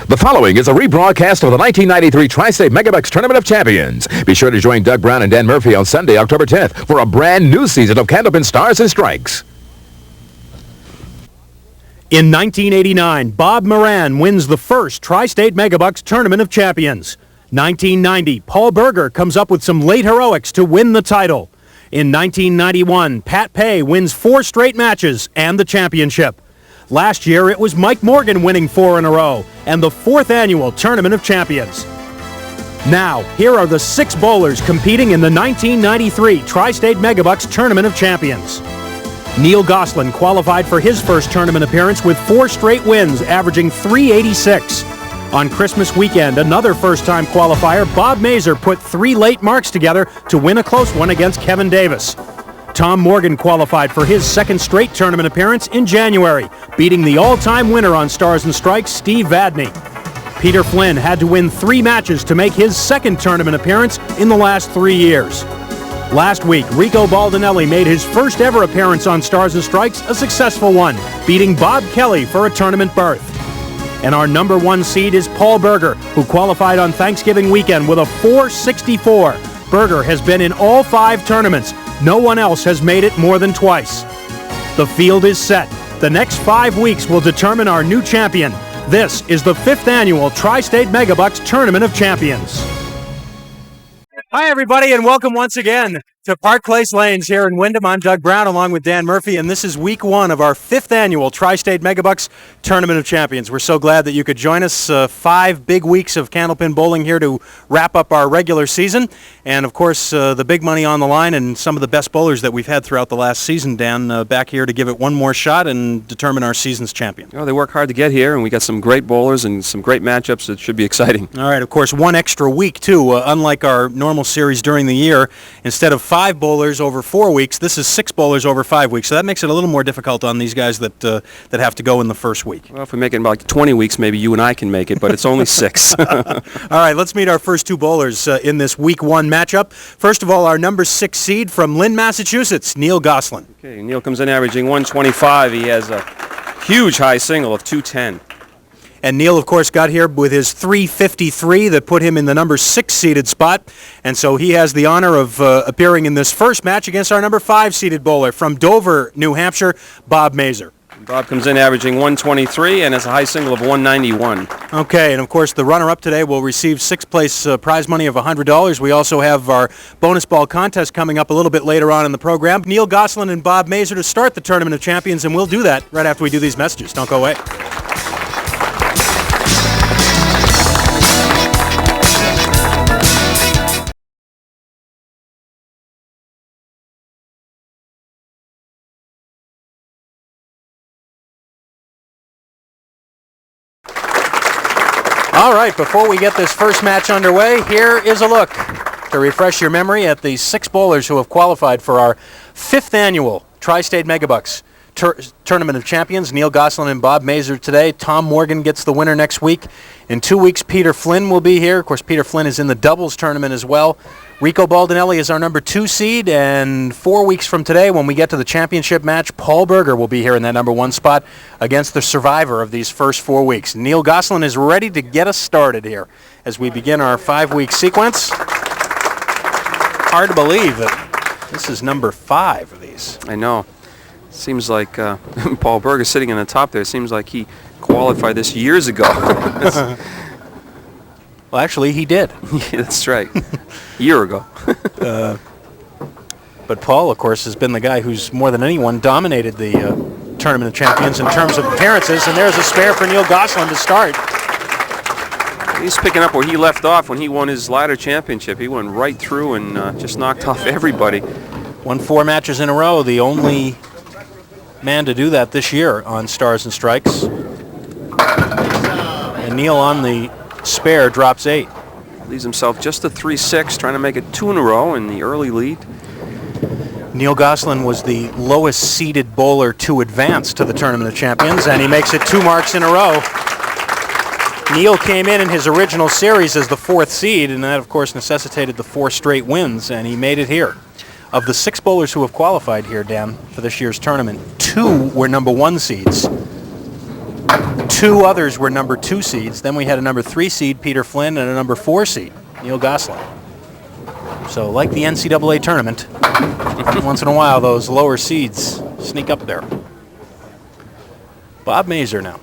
The following is a rebroadcast of the 1993 Tri-State Megabucks Tournament of Champions. Be sure to join Doug Brown and Dan Murphy on Sunday, October 10th for a brand new season of Candlepin Stars and Strikes. In 1989, Bob Moran wins the first Tri-State Megabucks Tournament of Champions. 1990, Paul Berger comes up with some late heroics to win the title. In 1991, Pat Pay wins 4 straight matches and the championship. Last year, it was Mike Morgan winning 4 in a row and the 4th annual Tournament of Champions. Now, here are the 6 bowlers competing in the 1993 Tri-State Megabucks Tournament of Champions. Neil Gosselin qualified for his first tournament appearance with 4 straight wins, averaging .386. On Christmas weekend, another first-time qualifier, Bob Mazor, put 3 late marks together to win a close one against Kevin Davis. Tom Morgan qualified for his second straight tournament appearance in January, beating the all-time winner on Stars and Strikes, Steve Vadney. Peter Flynn had to win 3 matches to make his second tournament appearance in the last 3 years. Last week, Rico Baldinelli made his first ever appearance on Stars and Strikes, a successful one, beating Bob Kelly for a tournament berth. And our number 1 seed is Paul Berger, who qualified on Thanksgiving weekend with a .464. Berger has been in all 5 tournaments. No one else has made it more than twice. The field is set. The next 5 weeks will determine our new champion. This is the 5th annual Tri-State Megabucks Tournament of Champions. Hi, everybody, and welcome once again to Park Place Lanes here in Windham. I'm Doug Brown along with Dan Murphy, and this is week 1 of our 5th annual Tri-State Megabucks Tournament of Champions. We're so glad that you could join us. 5 big weeks of Candlepin bowling here to wrap up our regular season. And, of course, the big money on the line and some of the best bowlers that we've had throughout the last season, Dan, back here to give it one more shot and determine our season's champion. Oh, they work hard to get here, and we got some great bowlers and some great matchups. It should be exciting. All right, of course, 1 extra week, too. Unlike our normal series during the year, instead of 5 bowlers over 4 weeks, this is 6 bowlers over 5 weeks. So that makes it a little more difficult on these guys that have to go in the first week. Well, if we make it about 20 weeks, maybe you and I can make it, but it's only 6. All right, let's meet our first 2 bowlers in this week 1 matchup. First of all, our number 6 seed from Lynn, Massachusetts, Neil Gosselin. Okay, Neil comes in averaging 125. He has a huge high single of 210. And Neil, of course, got here with his .353 that put him in the number 6 seeded spot. And so he has the honor of appearing in this first match against our number 5 seeded bowler from Dover, New Hampshire, Bob Mazor. Bob comes in averaging 123 and has a high single of 191. Okay, and of course the runner-up today will receive 6th place prize money of $100. We also have our bonus ball contest coming up a little bit later on in the program. Neil Gosselin and Bob Mazor to start the Tournament of Champions, and we'll do that right after we do these messages. Don't go away. All right, before we get this first match underway, here is a look to refresh your memory at the 6 bowlers who have qualified for our 5th annual Tri-State Megabucks Tournament of Champions. Neil Gosselin and Bob Mazor today. Tom Morgan gets the winner next week. In 2 weeks, Peter Flynn will be here. Of course, Peter Flynn is in the doubles tournament as well. Rico Baldinelli is our number 2 seed, and 4 weeks from today, when we get to the championship match, Paul Berger will be here in that number 1 spot against the survivor of these first 4 weeks. Neil Gosselin is ready to get us started here as we begin our 5-week sequence. Hard to believe that this is number 5 of these. I know. Seems like Paul Berger sitting on the top there. Seems like he qualified this years ago. Well, actually, he did. Yeah, that's right. A year ago. But Paul, of course, has been the guy who's more than anyone dominated the Tournament of Champions in terms of appearances. And there's a spare for Neil Gosselin to start. He's picking up where he left off when he won his ladder championship. He went right through and just knocked off everybody. Won 4 matches in a row. The only man to do that this year on Stars and Strikes. And Neil on the spare drops 8. Leaves himself just a 3-6, trying to make it 2 in a row in the early lead. Neil Gosselin was the lowest seeded bowler to advance to the Tournament of Champions, and he makes it 2 marks in a row. Neil came in his original series as the 4th seed, and that, of course, necessitated the 4 straight wins, and he made it here. Of the 6 bowlers who have qualified here, Dan, for this year's tournament, 2 were number 1 seeds. 2 others were number 2 seeds. Then we had a number 3 seed, Peter Flynn, and a number 4 seed, Neil Gosselin. So like the NCAA tournament, once in a while those lower seeds sneak up there. Bob Mazor now.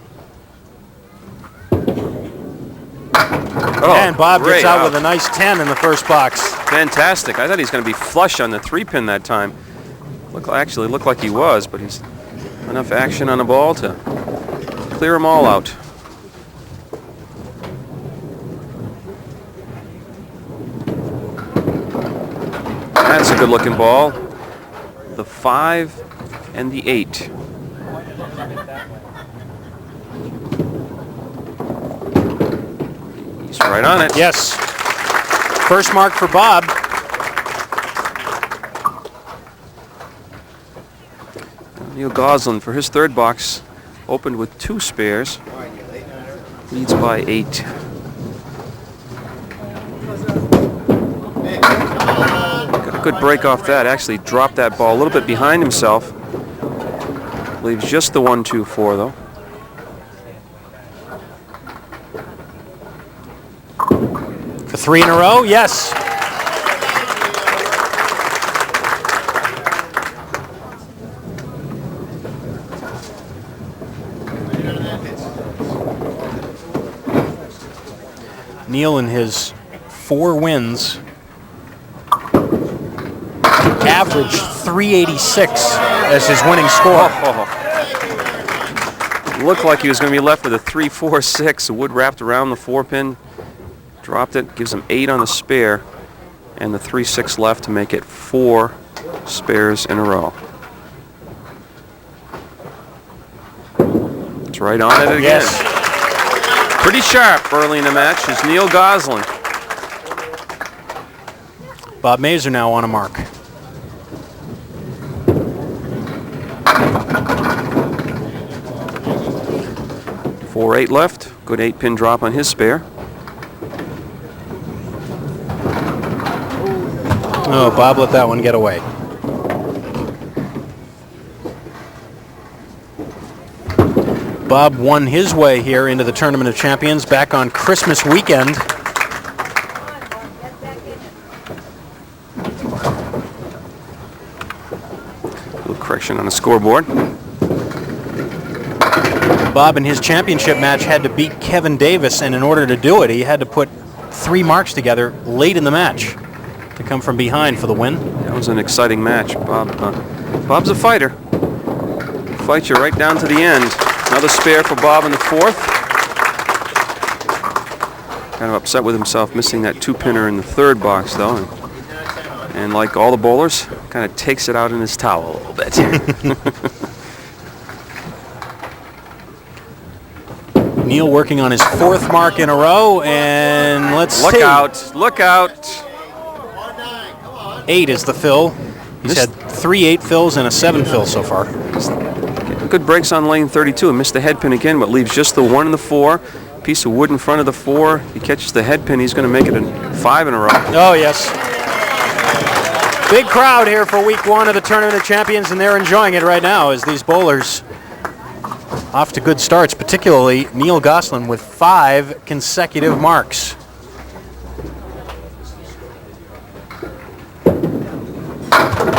And Bob gets out with a nice 10 in the first box. Fantastic. I thought he's going to be flush on the 3-pin that time. Actually looked like he was, but he's enough action on the ball to clear them all out. That's a good-looking ball. The 5 and the 8. He's right on it. Yes. First mark for Bob. Neil Gosselin, for his third box, opened with 2 spares. Leads by 8. Got a good break off that. Actually dropped that ball a little bit behind himself. Leaves just the 1, 2, 4 though. For 3 in a row, yes. Neil in his 4 wins averaged 386 as his winning score. Looked like he was going to be left with a 3, 4, 6. The wood wrapped around the 4-pin. Dropped it, gives him 8 on the spare, and the 3, 6 left to make it 4 spares in a row. It's right on it again. Yes. Pretty sharp early in the match is Neil Gosselin. Bob Mazor now on a mark. Four, 8 left. Good 8-pin drop on his spare. Oh, Bob let that one get away. Bob won his way here into the Tournament of Champions back on Christmas weekend. A little correction on the scoreboard. Bob in his championship match had to beat Kevin Davis, and in order to do it, he had to put 3 marks together late in the match to come from behind for the win. That was an exciting match. Bob's a fighter. Fights you right down to the end. Another spare for Bob in the 4th. Kind of upset with himself missing that 2-pinner in the 3rd box though. And like all the bowlers, kind of takes it out in his towel a little bit. Neil working on his 4th mark in a row, and let's see. Look out, look out. 8 is the fill. He's had 3 8 fills and a 7 fill so far. Good breaks on lane 32 and missed the head pin again, but leaves just the 1 and the 4. Piece of wood in front of the 4. He catches the head pin, he's going to make it a 5 in a row. Oh, yes. Big crowd here for week 1 of the Tournament of Champions, and they're enjoying it right now as these bowlers off to good starts, particularly Neil Gosselin with 5 consecutive marks.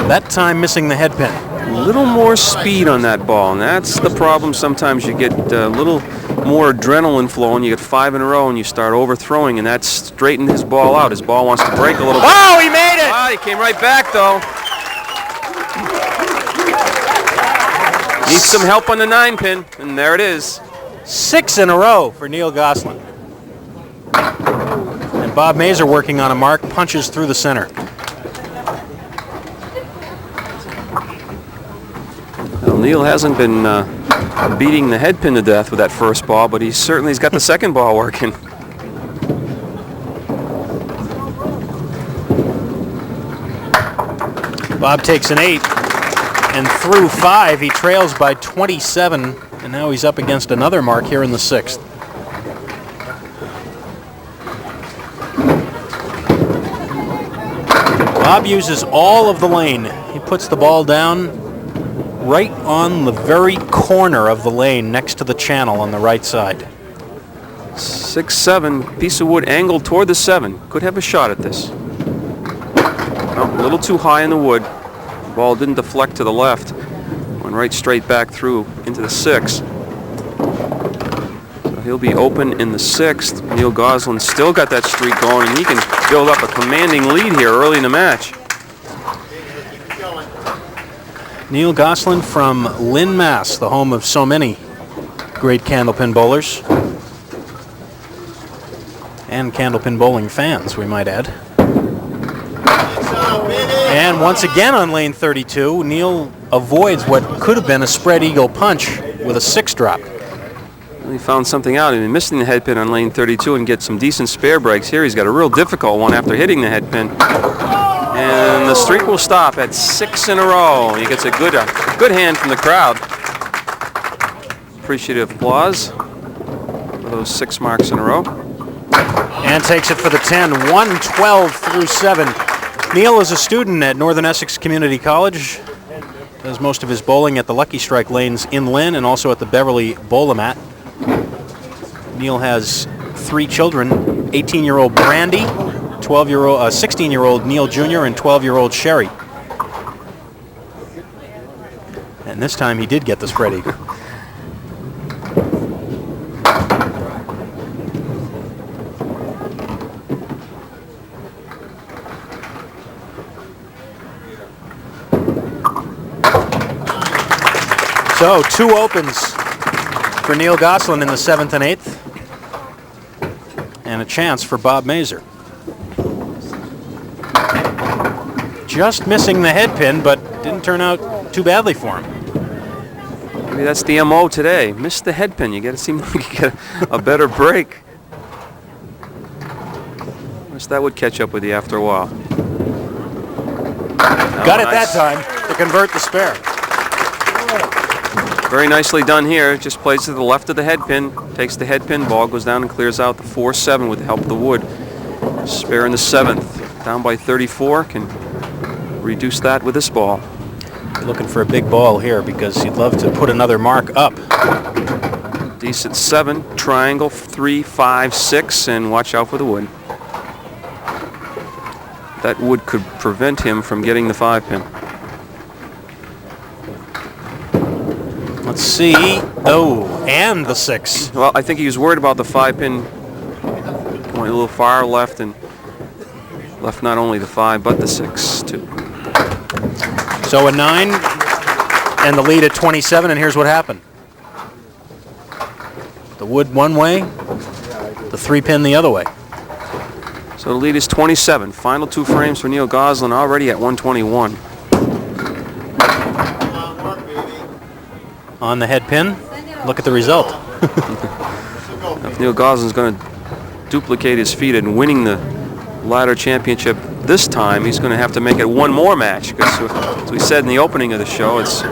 That time missing the head pin. A little more speed on that ball, and that's the problem. Sometimes you get a little more adrenaline flowing. You get 5 in a row, and you start overthrowing, and that's straightened his ball out. His ball wants to break a little bit. Oh, he made it! Ah, he came right back, though. Needs some help on the 9-pin, and there it is. 6 in a row for Neil Gosselin. And Bob Mazor working on a mark, punches through the center. Well, Neil hasn't been beating the head pin to death with that first ball, but he certainly's got the second ball working. Bob takes an 8, and through 5 he trails by 27, and now he's up against another mark here in the 6th. Bob uses all of the lane. He puts the ball down right on the very corner of the lane next to the channel on the right side. 6-7, piece of wood angled toward the 7. Could have a shot at this. Oh, a little too high in the wood. The ball didn't deflect to the left. Went right straight back through into the 6. So he'll be open in the 6th. Neil Gosselin still got that streak going, and he can build up a commanding lead here early in the match. Neil Gosselin from Lynn, Mass., the home of so many great Candlepin bowlers. And Candlepin bowling fans, we might add. And once again on lane 32, Neil avoids what could have been a spread eagle punch with a 6 drop. He found something out. He'd been missing the head pin on lane 32 and get some decent spare breaks. Here he's got a real difficult one after hitting the head pin. And the streak will stop at 6 in a row. He gets a good hand from the crowd. Appreciative applause for those 6 marks in a row. And takes it for the 10, 112 through 7. Neil is a student at Northern Essex Community College. Does most of his bowling at the Lucky Strike lanes in Lynn and also at the Beverly Bowl-O-Mat. Neil has 3 children, 18-year-old Brandy, 16-year-old Neil Jr., and 12-year-old Sherry. And this time he did get the spread eagle. So 2 opens for Neil Gosselin in the 7th and 8th. And a chance for Bob Mazor. Just missing the head pin, but didn't turn out too badly for him. Maybe that's the MO today. Miss the head pin. You get to seem like you get a better break. I wish that would catch up with you after a while. Got it that time to convert the spare. Very nicely done here. Just plays to the left of the head pin. Takes the head pin. Ball goes down and clears out the 4-7 with the help of the wood. Spare in the 7th. Down by 34. Can reduce that with this ball. Looking for a big ball here because he'd love to put another mark up. Decent 7. Triangle 3, 5, 6. And watch out for the wood. That wood could prevent him from getting the 5 pin. Let's see. Oh, and the 6. Well, I think he was worried about the 5 pin going a little far left and left not only the 5 but the 6 too. So a 9 and the lead at 27, and here's what happened. The wood one way, the 3 pin the other way. So the lead is 27. Final 2 frames for Neil Gosselin, already at 121. On the head pin, look at the result. If Neil Gosselin's going to duplicate his feat in winning the ladder championship this time, he's going to have to make it one more match. Because as we said in the opening of the show, it's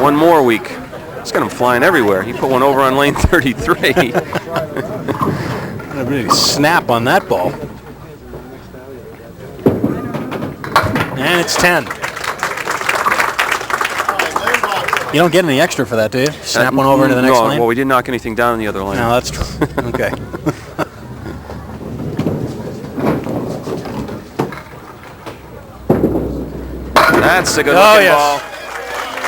one more week. It's got him flying everywhere. He put one over on lane 33. A really snap on that ball. And it's 10. You don't get any extra for that, do you? Snap one over into the next lane? Well, we didn't knock anything down in the other lane. No, that's true. Okay. That's a good looking ball.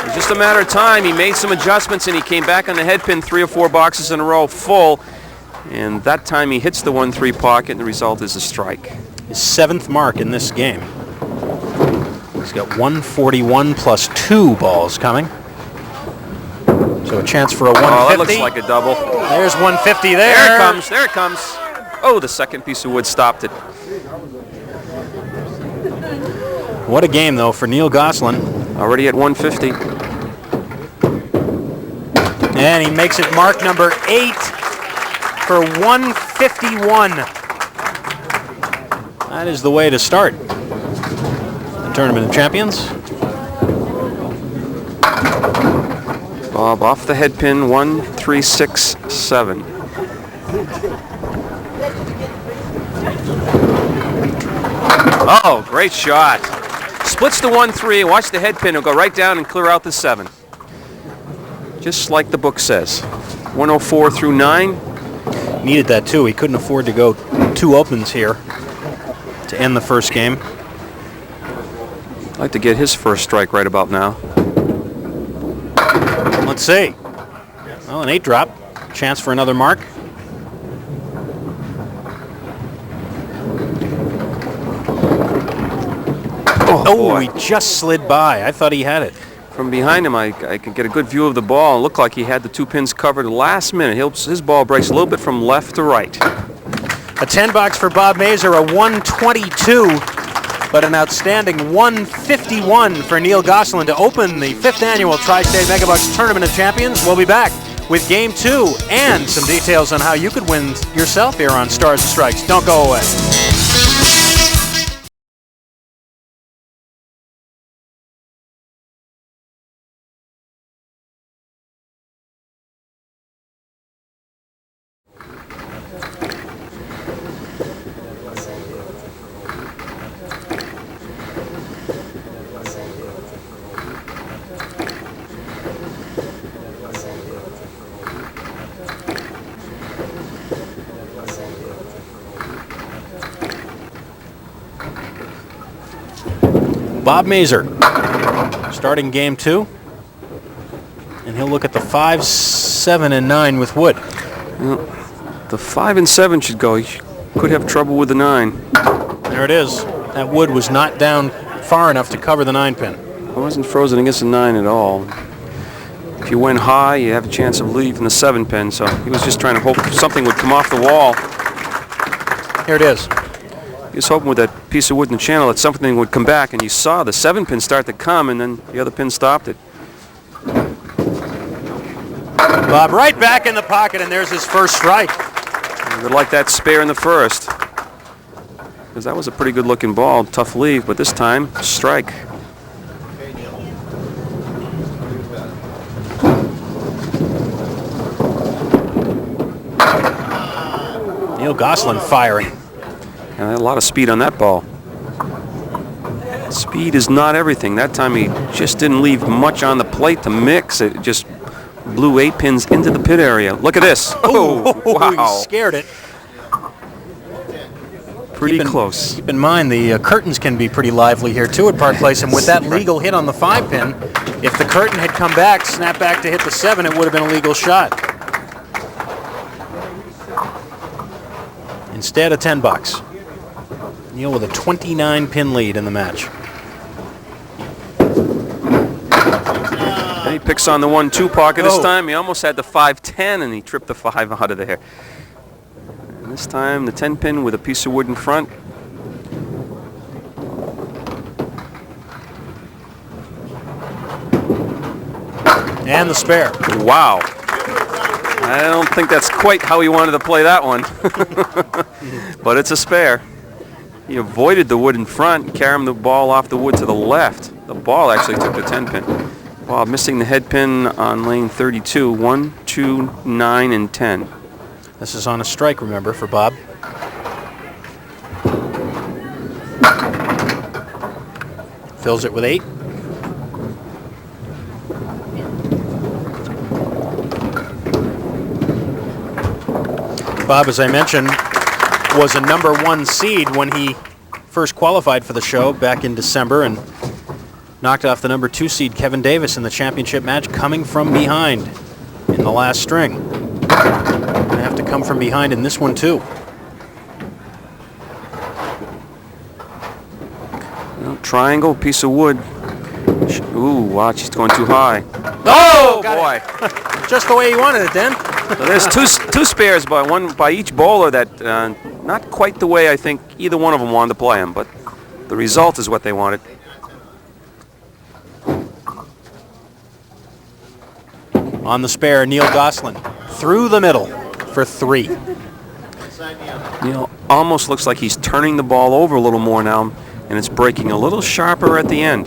It was just a matter of time. He made some adjustments and he came back on the head pin 3 or 4 boxes in a row full. And that time he hits the 1-3 pocket and the result is a strike. His 7th mark in this game. He's got 141 plus 2 balls coming. So a chance for a 150. Oh, that looks like a double. There's 150 there. There it comes. There it comes. Oh, the second piece of wood stopped it. What a game, though, for Neil Gosselin. Already at 150. And he makes it mark number 8 for 151. That is the way to start the Tournament of Champions. Bob off the head pin, 1, 3, 6, 7. Oh, great shot. Splits the 1-3. Watch the head pin. It'll go right down and clear out the 7. just like the book says. 104 through 9. Needed that too. He couldn't afford to go 2 opens here to end the first game. I'd like to get his first strike right about now. Let's see. Well, an 8 drop. Chance for another mark. Oh, he just slid by. I thought he had it. From behind him, I could get a good view of the ball. It looked like he had the 2 pins covered last minute. His ball breaks a little bit from left to right. A 10 box for Bob Mazor, a 122, but an outstanding 151 for Neil Gosselin to open the 5th annual Tri-State Megabucks Tournament of Champions. We'll be back with Game 2 and some details on how you could win yourself here on Stars and Strikes. Don't go away. Bob Mazor starting Game 2, and he'll look at the 5, 7, and 9 with Wood. Well, the 5 and 7 should go. He could have trouble with the 9. There it is. That Wood was not down far enough to cover the 9 pin. I wasn't frozen against the 9 at all. If you went high, you have a chance of leaving the 7 pin, so he was just trying to hope something would come off the wall. Here it is. He was hoping with that piece of wood in the channel that something would come back, and you saw the 7 pin start to come, and then the other pin stopped it. Bob right back in the pocket, and there's his first strike. You would like that spare in the first, because that was a pretty good looking ball. Tough leave, but this time, strike. Neil Gosselin firing. And a lot of speed on that ball. Speed is not everything. That time he just didn't leave much on the plate to mix. It just blew 8 pins into the pit area. Look at this. Oh, wow. He scared it. Pretty close. Keep in mind, the curtains can be pretty lively here, too, at Park Place. And with that legal hit on the 5 pin, if the curtain had come back, snapped back to hit the 7, it would have been a legal shot. Instead, a 10 bucks. Neil with a 29-pin lead in the match. And he picks on the 1-2 pocket this time. He almost had the 5-10, and he tripped the 5 out of there. And this time, the 10 pin with a piece of wood in front. And the spare. Wow. I don't think that's quite how he wanted to play that one. But it's a spare. He avoided the wood in front, carrying the ball off the wood to the left. The ball actually took the 10 pin. Wow, missing the head pin on lane 32. 1, 2, 9, and 10. This is on a strike, remember, for Bob. Fills it with 8. Bob, as I mentioned, was a number 1 seed when he first qualified for the show back in December and knocked off the number 2 seed Kevin Davis in the championship match, coming from behind in the last string. Gonna have to come from behind in this one too. Well, triangle, piece of wood. Ooh, watch, he's going too high. Oh, boy. Just the way he wanted it, then. So there's two spares by each bowler that not quite the way I think either one of them wanted to play him, but the result is what they wanted. On the spare, Neil Gosselin through the middle for 3. Neil almost looks like he's turning the ball over a little more now, and it's breaking a little sharper at the end.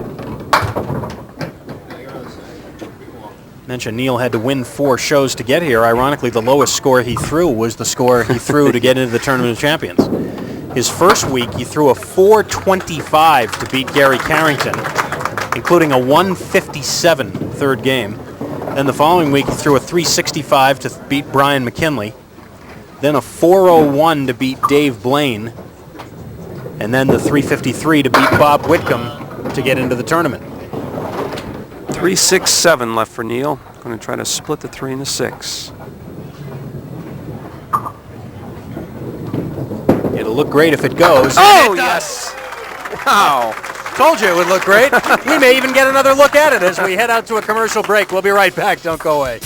Mentioned Neil had to win 4 shows to get here. Ironically, the lowest score he threw was the score he threw to get into the Tournament of Champions. His first week, he threw a 425 to beat Gary Carrington, including a 157 third game. Then the following week, he threw a 365 to beat Brian McKinley. Then a 401 to beat Dave Blaine. And then the 353 to beat Bob Whitcomb to get into the tournament. 3-6-7 left for Neil. Going to try to split the 3 and the 6. It'll look great if it goes. Oh, yes! Wow. Told you it would look great. We may even get another look at it as we head out to a commercial break. We'll be right back. Don't go away.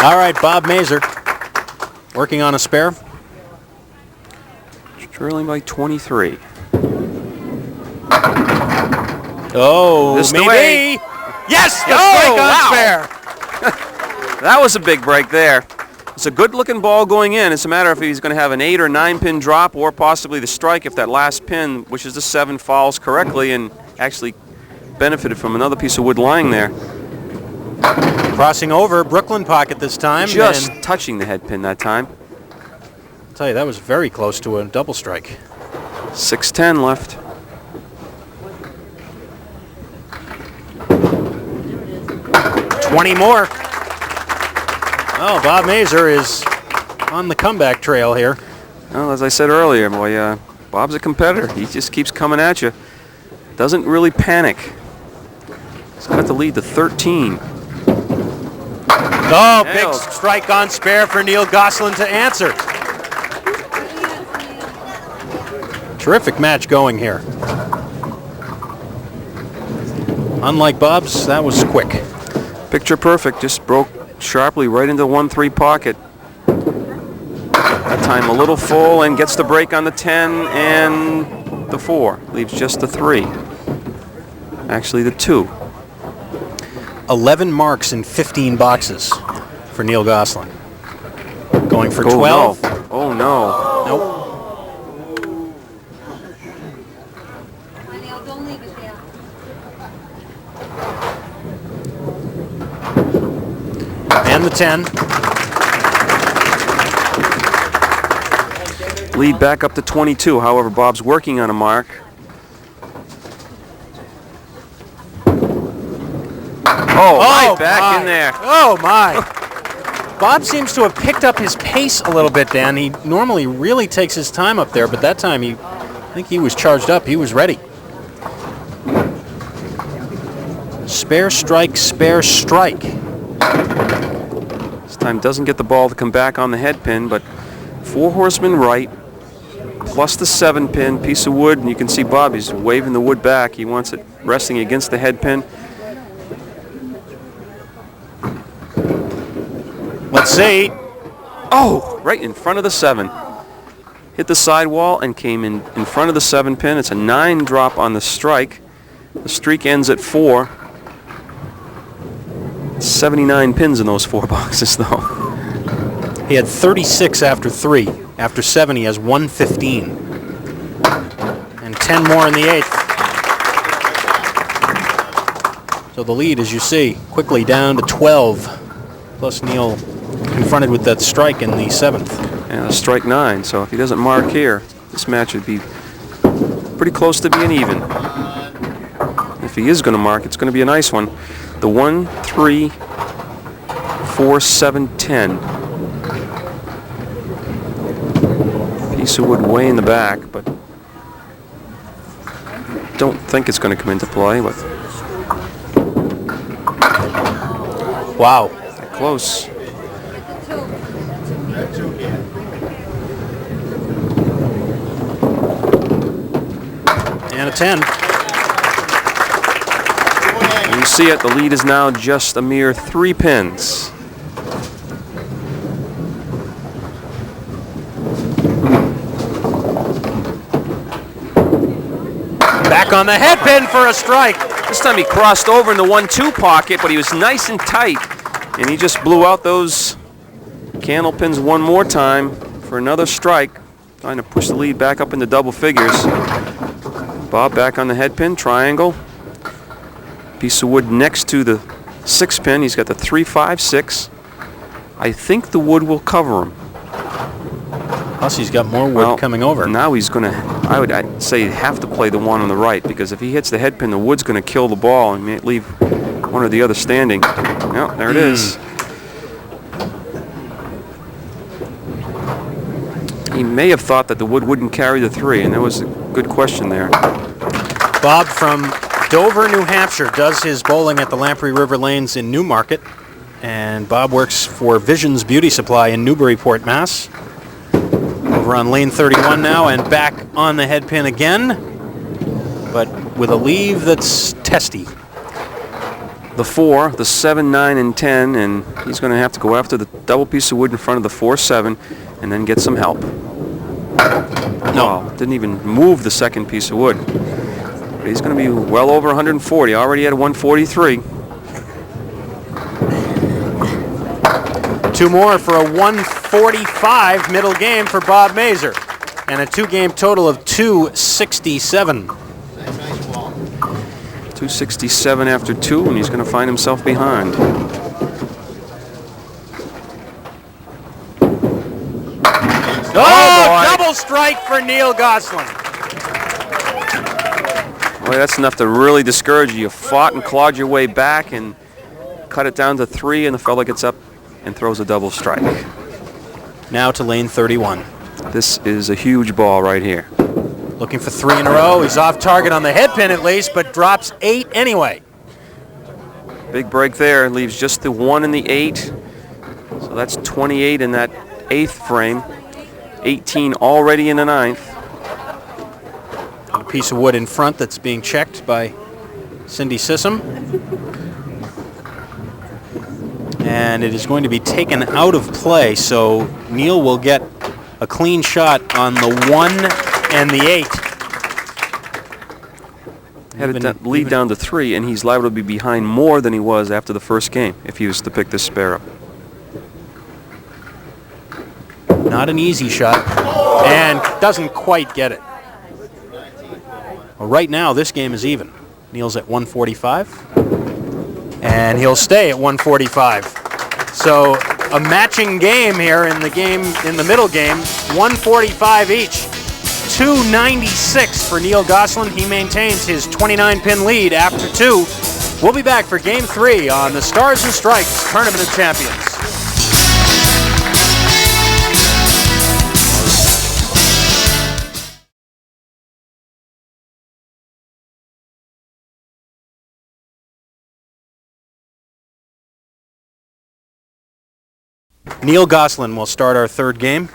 All right, Bob Mazor, working on a spare. Trailing by 23. Oh, Missed maybe. away. Yes, the strike on spare. That was a big break there. It's a good-looking ball going in. It's a matter if he's going to have an 8 or 9 pin drop, or possibly the strike if that last pin, which is the 7, falls correctly and actually benefited from another piece of wood lying there. Crossing over Brooklyn pocket this time. Just touching the head pin that time. I'll tell you, that was very close to a double strike. 6-10 left. $20 more. Oh, Bob Mazor is on the comeback trail here. Well, as I said earlier, boy, Bob's a competitor. He just keeps coming at you. Doesn't really panic. He's got the lead to 13. Oh, big strike on spare for Neil Gosselin to answer. Terrific match going here. Unlike Bob's, that was quick. Picture perfect, just broke sharply right into the 1-3 pocket. That time a little full and gets the break on the 10 and the 4. Leaves just the 3. Actually the 2. 11 marks in 15 boxes for Neil Gosselin. Going for 12. No. Oh no. Nope. And the 10. Lead back up to 22. However, Bob's working on a mark. Oh, right back in there. Oh, my. Bob seems to have picked up his pace a little bit, Dan. He normally really takes his time up there, but that time I think he was charged up. He was ready. Spare strike, spare strike. This time doesn't get the ball to come back on the head pin, but 4 horsemen right, plus the 7 pin, piece of wood, and you can see Bob, he's waving the wood back. He wants it resting against the head pin. Let's see. Oh, right in front of the 7. Hit the sidewall and came in front of the 7 pin. It's a 9 drop on the strike. The streak ends at 4. 79 pins in those 4 boxes, though. He had 36 after 3. After 7, he has 115. And 10 more in the 8th. So the lead, as you see, quickly down to 12. Plus Neil confronted with that strike in the 7th. And a strike 9, so if he doesn't mark here, this match would be pretty close to being even. If he is going to mark, it's going to be a nice one. The 1, 3, 4, 7, 10. Piece of wood way in the back, but don't think it's going to come into play. But wow, that close. And a 10. You see it, the lead is now just a mere 3 pins. Back on the head pin for a strike. This time he crossed over in the 1-2 pocket, but he was nice and tight. And he just blew out those Candlepins one more time for another strike, trying to push the lead back up into double figures. Bob back on the head pin, triangle. Piece of wood next to the 6 pin. He's got the 3, 5, 6. I think the wood will cover him. Plus he's got more wood coming over. Now he's going to, I'd say have to play the one on the right, because if he hits the head pin, the wood's going to kill the ball and may leave one or the other standing. Well, there it is. He may have thought that the wood wouldn't carry the 3, and there was a good question there. Bob from Dover, New Hampshire, does his bowling at the Lamprey River Lanes in Newmarket. And Bob works for Visions Beauty Supply in Newburyport, Mass. Over on lane 31 now, and back on the head pin again, but with a leave that's testy. The 4, the 7, 9, and 10, and he's going to have to go after the double piece of wood in front of the 4, 7, and then get some help. No, didn't even move the second piece of wood. But he's going to be well over 140. Already at 143. 2 more for a 145 middle game for Bob Mazor, and a 2-game total of 267. 267 after 2, and he's going to find himself behind. Oh, double strike for Neil Gosselin. Boy, that's enough to really discourage you. You fought and clawed your way back and cut it down to 3, and the fella gets up and throws a double strike. Now to lane 31. This is a huge ball right here. Looking for 3 in a row. He's off target on the head pin at least, but drops 8 anyway. Big break there. Leaves just the 1 and the 8. So that's 28 in that 8th frame. 18 already in the 9th. A piece of wood in front that's being checked by Cindy Sissom. And it is going to be taken out of play, so Neil will get a clean shot on the 1 and the 8. Had it lead down to 3, and he's liable to be behind more than he was after the first game if he was to pick this spare up. Not an easy shot, and doesn't quite get it. Well, right now, this game is even. Neil's at 145, and he'll stay at 145. So a matching game here in the middle game, 145 each. 296 for Neil Gosselin. He maintains his 29-pin lead after 2. We'll be back for Game 3 on the Stars and Strikes Tournament of Champions. Neil Gosselin will start our 3rd game.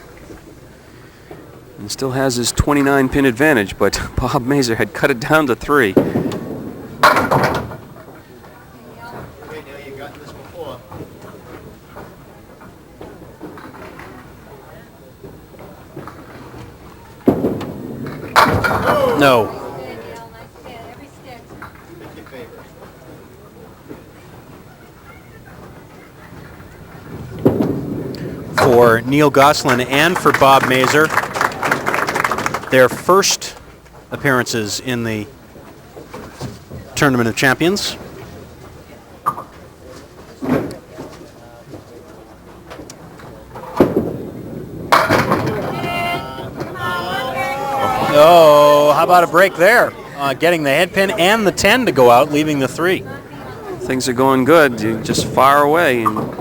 And still has his 29-pin advantage, but Bob Mazor had cut it down to 3. No. For Neil Gosselin and for Bob Mazor, their first appearances in the Tournament of Champions. Oh, how about a break there? Getting the head pin and the 10 to go out, leaving the 3. Things are going good. You're just far away, and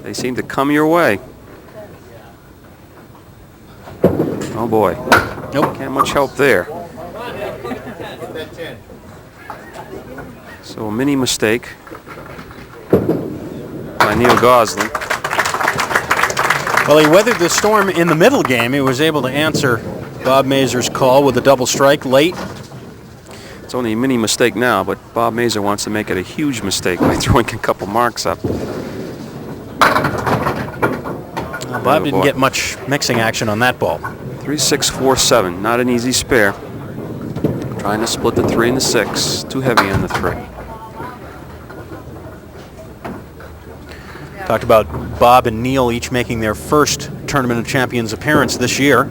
they seem to come your way. Oh boy. Nope. Can't much help there. So a mini mistake by Neil Gosselin. Well, he weathered the storm in the middle game. He was able to answer Bob Mazor's call with a double strike late. It's only a mini mistake now, but Bob Mazor wants to make it a huge mistake by throwing a couple marks up. Well, Bob didn't get much mixing action on that ball. 3, 6, 4, 7. Not an easy spare. Trying to split the 3 and the 6. Too heavy on the 3. Talked about Bob and Neil each making their first Tournament of Champions appearance this year.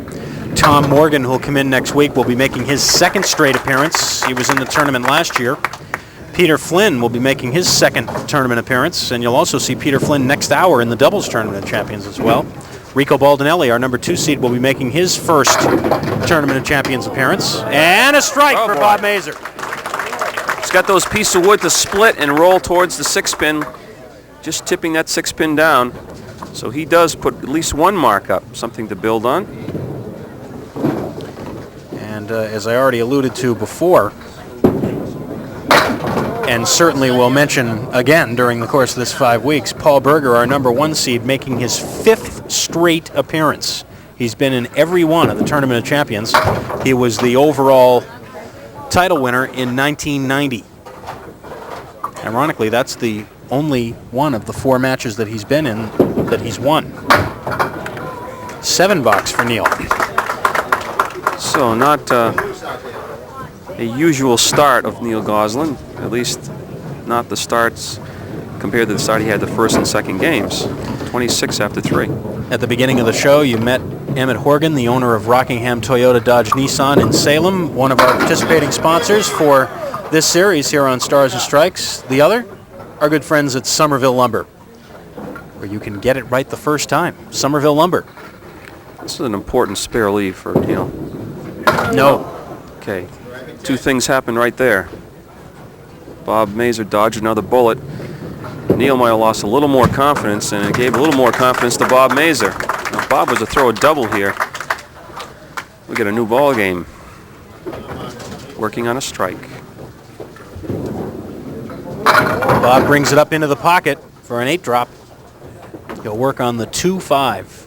Tom Morgan, who'll come in next week, will be making his second straight appearance. He was in the tournament last year. Peter Flynn will be making his second tournament appearance, and you'll also see Peter Flynn next hour in the doubles tournament of champions as well. Rico Baldinelli, our number 2 seed, will be making his first tournament of champions appearance. And a strike for Bob Mazor. He's got those pieces of wood to split and roll towards the 6-pin, just tipping that 6-pin down. So he does put at least one mark up, something to build on. And as I already alluded to before, and certainly will mention again during the course of this 5 weeks, Paul Berger, our number 1 seed, making his 5th straight appearance. He's been in every one of the Tournament of Champions. He was the overall title winner in 1990. Ironically, that's the only one of the 4 matches that he's been in that he's won. $7 for Neil. So not a usual start of Neil Gosselin, at least not the starts compared to the start he had the first and second games. 26 after 3. At the beginning of the show, you met Emmett Horgan, the owner of Rockingham Toyota Dodge Nissan in Salem, one of our participating sponsors for this series here on Stars and Strikes. The other, our good friends at Somerville Lumber, where you can get it right the first time. Somerville Lumber. This is an important spare leave for Neil. No. Okay. 2 things happened right there. Bob Mazor dodged another bullet. Neil might have lost a little more confidence, and it gave a little more confidence to Bob Mazor. Now, Bob was to throw a double here. We get a new ball game. Working on a strike. Bob brings it up into the pocket for an 8-drop. He'll work on the 2-5.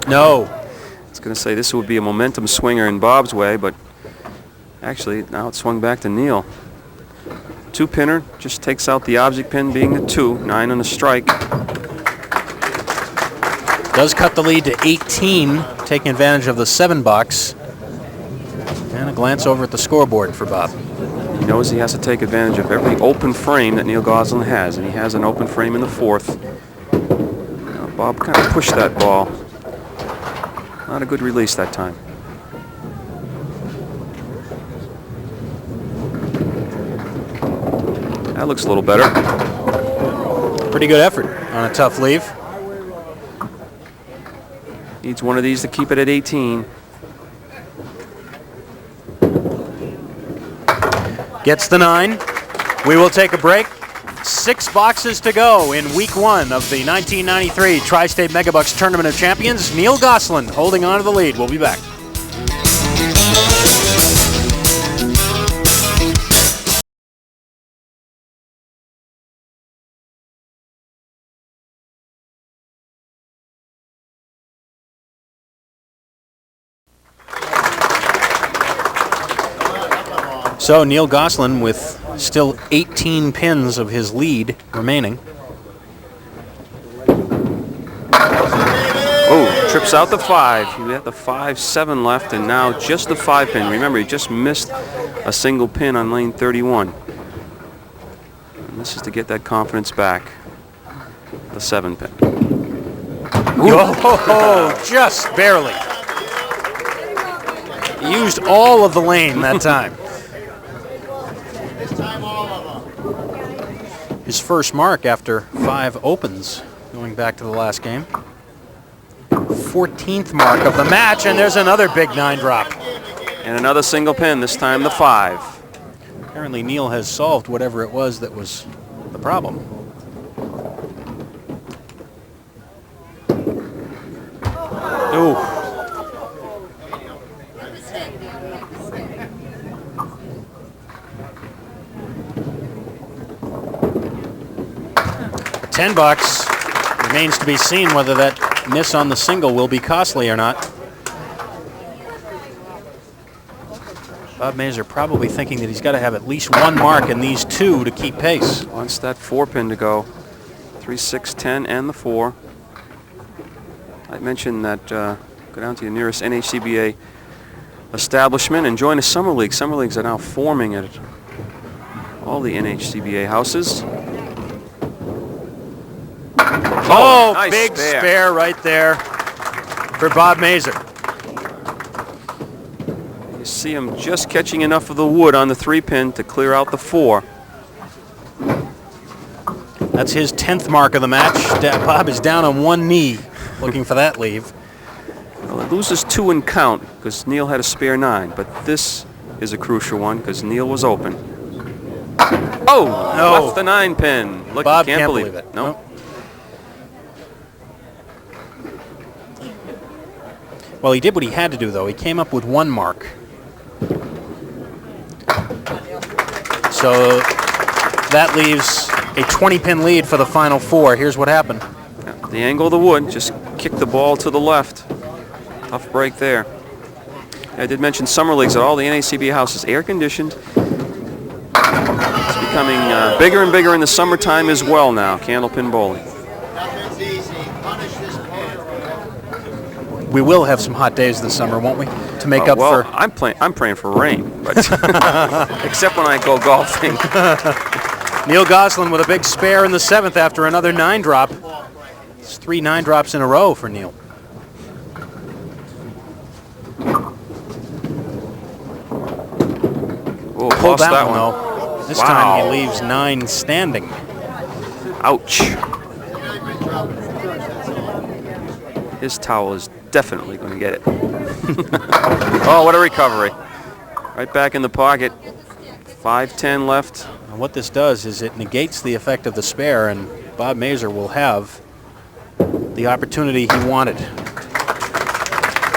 No. I was going to say this would be a momentum swinger in Bob's way, but actually now it's swung back to Neil. 2-pinner just takes out the object pin being the 2, 9 on the strike. Does cut the lead to 18, taking advantage of the 7 box. And a glance over at the scoreboard for Bob. He knows he has to take advantage of every open frame that Neil Gosselin has, and he has an open frame in the 4th. Now, Bob kind of pushed that ball. Not a good release that time. That looks a little better. Pretty good effort on a tough leave. Needs one of these to keep it at 18. Gets the 9. We will take a break. 6 boxes to go in week 1 of the 1993 Tri-State Megabucks Tournament of Champions. Neil Gosselin holding on to the lead. We'll be back. So Neil Gosselin with still 18 pins of his lead remaining. Oh, trips out the 5. He had the 5-7 left, and now just the 5-pin. Remember, he just missed a single pin on lane 31. And this is to get that confidence back. The 7-pin. Oh, just barely. He used all of the lane that time. His first mark after 5 opens, going back to the last game. 14th mark of the match, and there's another big 9-drop. And another single pin, this time the 5. Apparently Neil has solved whatever it was that was the problem. Ooh. $10. Remains to be seen whether that miss on the single will be costly or not. Bob Mazor probably thinking that he's got to have at least 1 mark in these 2 to keep pace. Wants that 4-pin to go. 3, 6, 10, and the 4. I mentioned that go down to your nearest NHCBA establishment and join a summer league. Summer leagues are now forming at all the NHCBA houses. Oh, nice big spare right there for Bob Mazor. You see him just catching enough of the wood on the 3-pin to clear out the 4. That's his 10th mark of the match. Bob is down on one knee looking for that leave. Well, it loses 2 in count because Neil had a spare 9, but this is a crucial one because Neil was open. Oh, no. Left the 9-pin. Look, Bob you can't believe it. No. Nope. Well, he did what he had to do, though. He came up with 1 mark. So that leaves a 20-pin lead for the final 4. Here's what happened. Yeah, the angle of the wood just kicked the ball to the left. Tough break there. I did mention summer leagues at all the NACB houses air conditioned. It's becoming bigger and bigger in the summertime as well now. Candlepin bowling. We will have some hot days this summer, won't we? To make up well, for. I'm praying for rain, but except when I go golfing. Neil Gosselin with a big spare in the 7th after another 9-drop. It's 3 9-drops in a row for Neil. Oh, Pulled lost that one. though. This Wow. time he leaves 9 standing. Ouch. His towel is definitely going to get it. Oh, what a recovery. Right back in the pocket. 5-10 left. And what this does is it negates the effect of the spare, and Bob Mazor will have the opportunity he wanted.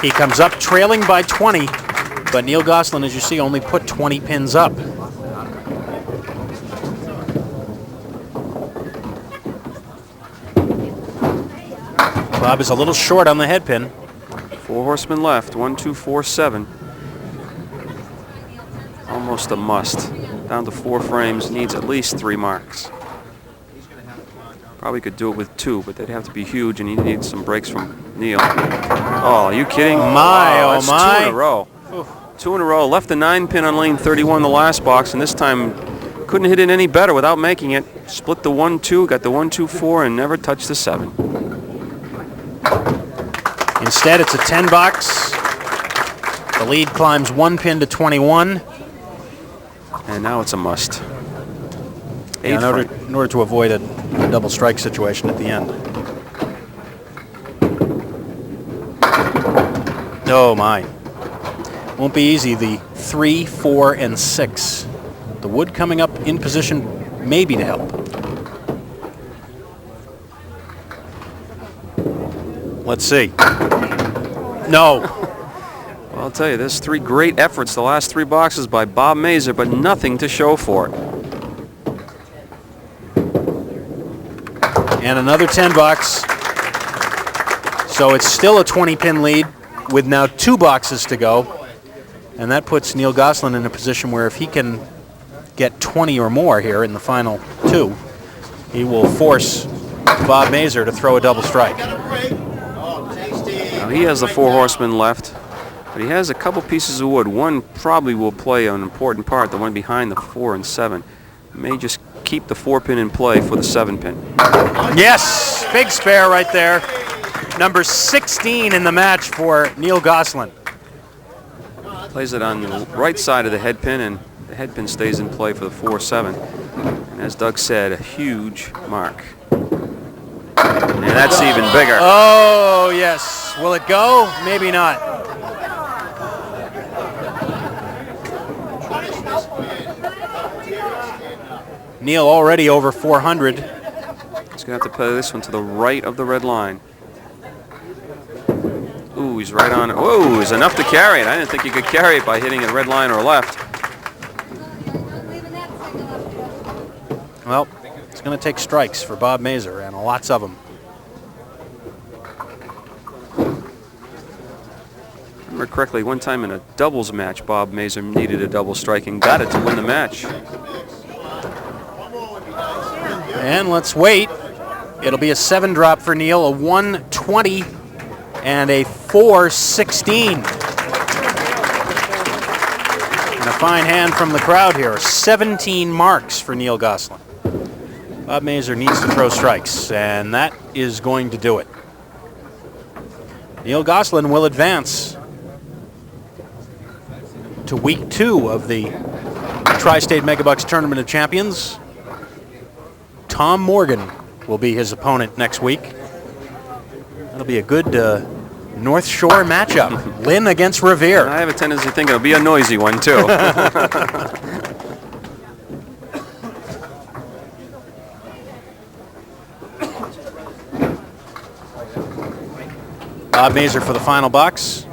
He comes up trailing by 20, but Neil Gosselin, as you see, only put 20 pins up. Bob is a little short on the head pin. 4 horsemen left. 1, 2, 4, 7. Almost a must. Down to 4 frames. Needs at least 3 marks. Probably could do it with 2, but they'd have to be huge, and he needs some breaks from Neil. Oh, are you kidding? My, wow, oh that's my. 2 in a row. 2 in a row. Left the 9-pin on lane 31 the last box, and this time couldn't hit it any better without making it. Split the 1-2, got the 1-2-4, and never touched the 7. Instead, it's a 10 box. The lead climbs 1 pin to 21. And now it's a must. Yeah, in order to avoid a double strike situation at the end. Oh my. Won't be easy. The 3, 4, and 6. The wood coming up in position maybe to help. Let's see. No. Well, I'll tell you, there's 3 great efforts the last 3 boxes by Bob Mazor, but nothing to show for it. And another 10 box. So it's still a 20-pin lead with now 2 boxes to go. And that puts Neil Gosselin in a position where if he can get 20 or more here in the final 2, he will force Bob Mazor to throw a double strike. Now, he has the 4 horsemen left, but he has a couple pieces of wood. One probably will play an important part, the one behind the 4 and 7. May just keep the 4-pin in play for the 7-pin. Yes, big spare right there. Number 16 in the match for Neil Gosselin. Plays it on the right side of the head pin, and the head pin stays in play for the 4-7. And as Doug said, a huge mark. And that's even bigger. Oh, yes. Will it go? Maybe not. Neil already over 400. He's going to have to play this one to the right of the red line. Ooh, he's right on it. Whoa, it's enough to carry it. I didn't think he could carry it by hitting a red line or left. Well, it's going to take strikes for Bob Mazor, and lots of them. Remember correctly, one time in a doubles match, Bob Mazor needed a double strike and got it to win the match. And let's wait. It'll be a 7-drop for Neil, a 120 and a 416. And a fine hand from the crowd here. 17 marks for Neil Gosselin. Bob Mazor needs to throw strikes, and that is going to do it. Neil Gosselin will advance to week 2 of the Tri-State Megabucks Tournament of Champions. Tom Morgan will be his opponent next week. That'll be a good North Shore matchup. Lynn against Revere. I have a tendency to think it'll be a noisy one, too. Bob Mazor for the final box.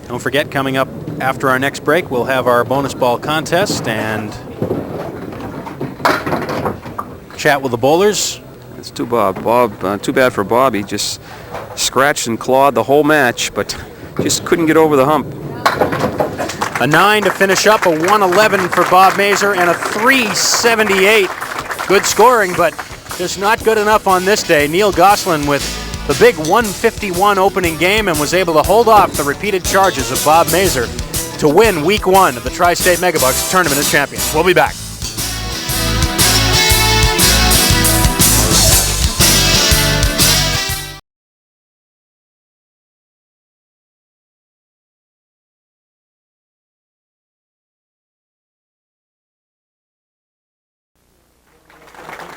Don't forget, coming up after our next break, we'll have our bonus ball contest and chat with the bowlers. It's too bad, too bad for Bob. He just scratched and clawed the whole match, but just couldn't get over the hump. A 9 to finish up, a 111 for Bob Mazor, and a 378. Good scoring, but just not good enough on this day. Neil Gosselin with the big 151 opening game and was able to hold off the repeated charges of Bob Mazor to win week 1 of the Tri-State Megabucks Tournament of Champions. We'll be back.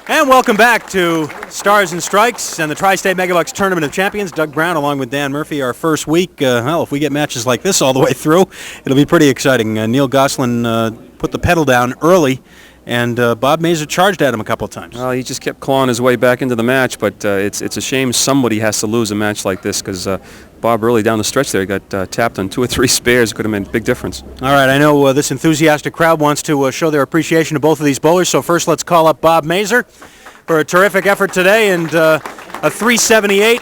And welcome back to Stars and Strikes and the Tri-State Megabucks Tournament of Champions. Doug Brown along with Dan Murphy, our first week. Well, if we get matches like this all the way through, it'll be pretty exciting. Neil Gosselin put the pedal down early, and Bob Mazor charged at him a couple of times. Well, he just kept clawing his way back into the match, but it's a shame somebody has to lose a match like this, because Bob early down the stretch there got tapped on 2 or 3 spares. Could have made a big difference. All right, I know this enthusiastic crowd wants to show their appreciation to both of these bowlers, so first let's call up Bob Mazor for a terrific effort today and a 378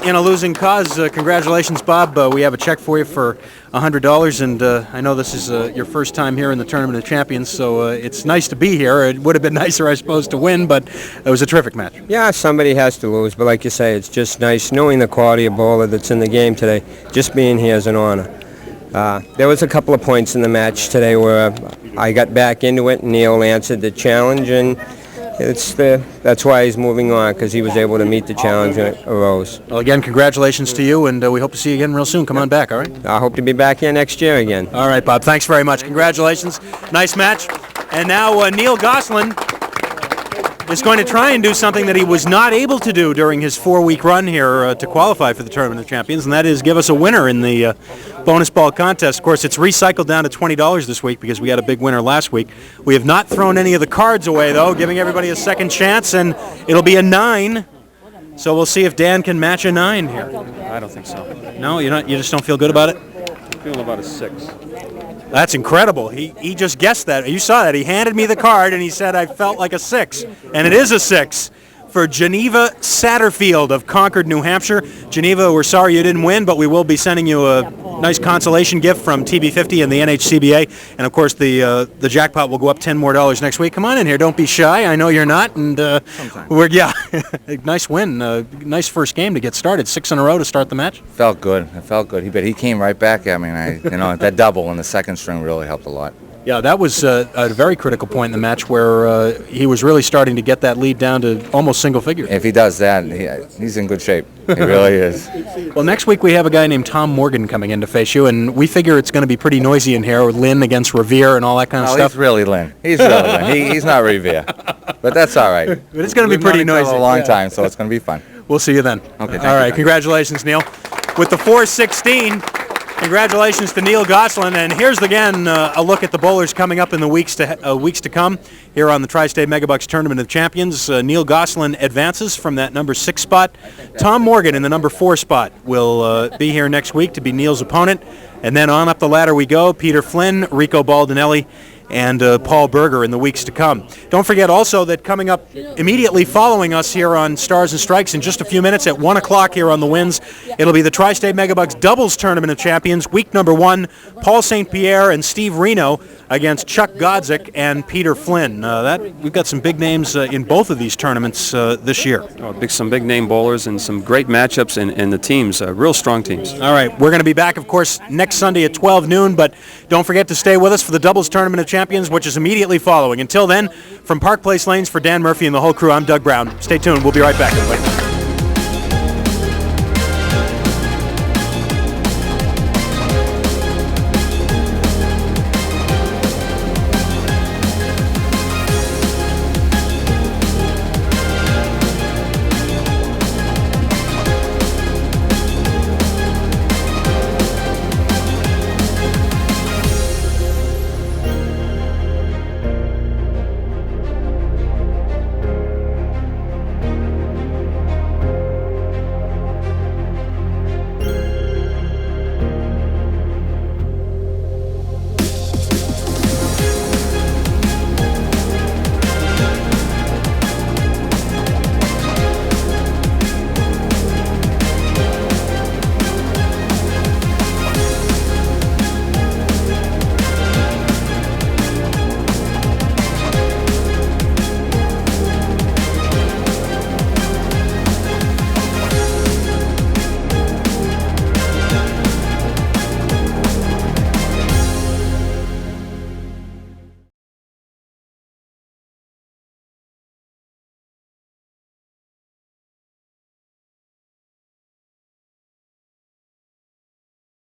in a losing cause. Congratulations, Bob. We have a check for you for $100, and I know this is your first time here in the Tournament of Champions, so it's nice to be here. It would have been nicer, I suppose, to win, but it was a terrific match. Yeah, somebody has to lose, but like you say, it's just nice knowing the quality of bowler that's in the game today. Just being here is an honor. There was a couple of points in the match today where I got back into it, and Neil answered the challenge, and that's why he's moving on, because he was able to meet the challenge when it arose. Well, again, congratulations to you, and we hope to see you again real soon. Come on back, all right? I hope to be back here next year again. All right, Bob. Thanks very much. Congratulations. Nice match. And now Neil Gosselin is going to try and do something that he was not able to do during his 4-week run here to qualify for the Tournament of Champions, and that is give us a winner in the bonus ball contest. Of course, it's recycled down to $20 this week because we had a big winner last week. We have not thrown any of the cards away, though, giving everybody a second chance, and it'll be a 9. So we'll see if Dan can match a 9 here. I don't think so. No, you just don't feel good about it? I'm feeling about a 6. That's incredible. He just guessed that. You saw that. He handed me the card, and he said I felt like a 6. And it is a 6 for Geneva Satterfield of Concord, New Hampshire. Geneva, we're sorry you didn't win, but we will be sending you a nice consolation gift from TB50 and the NHCBA. And, of course, the jackpot will go up $10 more next week. Come on in here. Don't be shy. I know you're not. And nice win. Nice first game to get started. 6 in a row to start the match. Felt good. It felt good. But he came right back at me, and that double in the second string really helped a lot. Yeah, that was a very critical point in the match where he was really starting to get that lead down to almost single figures. If he does that, he's in good shape. He really is. Well, next week we have a guy named Tom Morgan coming in to face you, and we figure it's going to be pretty noisy in here with Lynn against Revere and all that kind of stuff. He's really Lynn. He's really Lynn. He's not Revere. But that's all right. But it's going to be pretty noisy. For a long time, so it's going to be fun. We'll see you then. Okay, all right, congratulations, Neil. With the 416, congratulations to Neil Gosselin, and here's again a look at the bowlers coming up in the weeks to come here on the Tri-State Megabucks Tournament of Champions. Neil Gosselin advances from that number 6 spot. Tom Morgan in the number 4 spot will be here next week to be Neil's opponent, and then on up the ladder we go. Peter Flynn, Rico Baldinelli, and Paul Berger in the weeks to come. Don't forget also that coming up immediately following us here on Stars and Strikes in just a few minutes at 1 o'clock here on the Winds, it'll be the Tri-State Megabucks Doubles Tournament of Champions, week number 1, Paul St. Pierre and Steve Reno against Chuck Godzik and Peter Flynn. We've got some big names in both of these tournaments this year. Some big name bowlers and some great matchups in the teams, real strong teams. All right, we're going to be back, of course, next Sunday at 12 noon, but don't forget to stay with us for the Doubles Tournament of Champions Champions, which is immediately following. Until then, from Park Place Lanes, for Dan Murphy and the whole crew, I'm Doug Brown. Stay tuned. We'll be right back, everybody.